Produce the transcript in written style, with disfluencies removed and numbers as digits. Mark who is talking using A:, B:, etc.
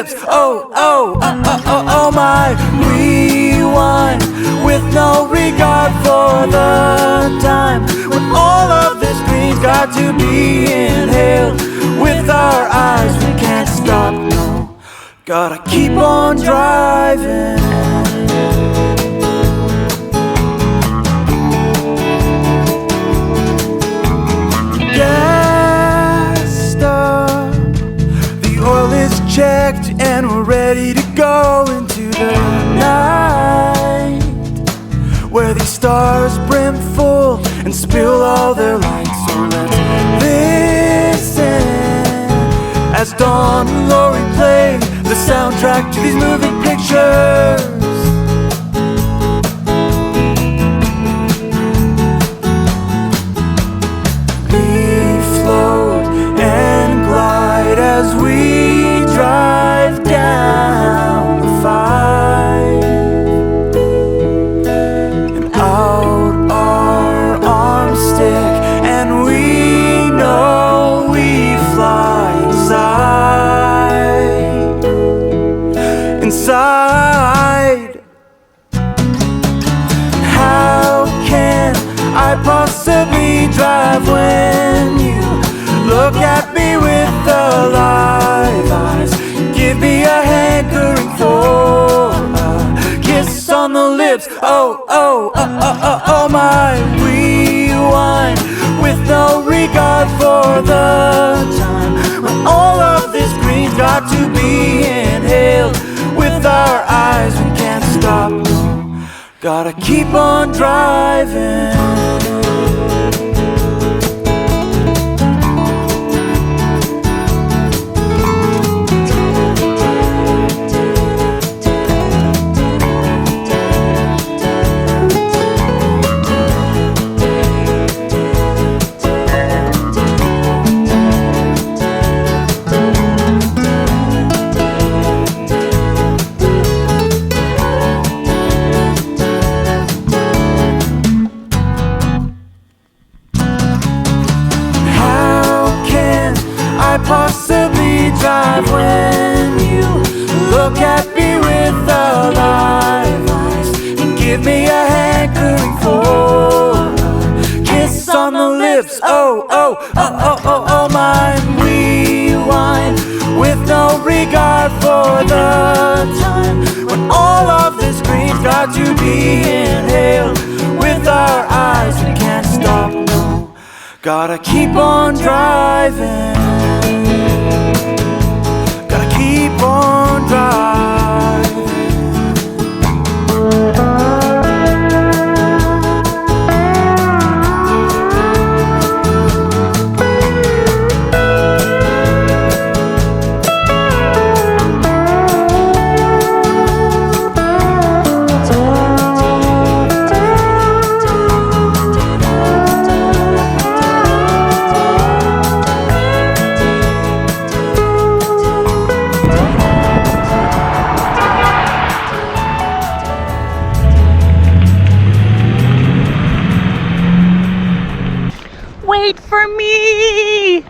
A: lips. Oh, oh, oh, oh, oh, oh my. Rewind with no regard for the time, when all of this green's got to be inhaled. With our eyes we can't stop, no. Gotta keep on driving. Gassed up, the oil is checked, and we're ready to go into the night, where these stars brim full and spill all their light. So let's listen as Dawn and Lori play the soundtrack to these moving pictures. We float and glide as we drive down the 5, and out our arms stick, and we know we fly inside. How can I possibly drive when you look at me with alive eyes? Give me a hankering for a kiss on the lips. Oh, oh, oh, oh, oh, oh my. Rewind with no regard for the time, when all of this green's got to be inhaled. With our eyes we can't stop, no. Gotta keep on driving. I possibly drive when you look at me with alive eyes, and give me a hankering for a kiss on the lips. Oh, oh, oh, oh, oh, oh my. Rewind with no regard for the time, when all of this green's got to be inhaled. With our eyes we can't stop, no. Gotta keep on driving. Gotta keep on driving.
B: Wait for me!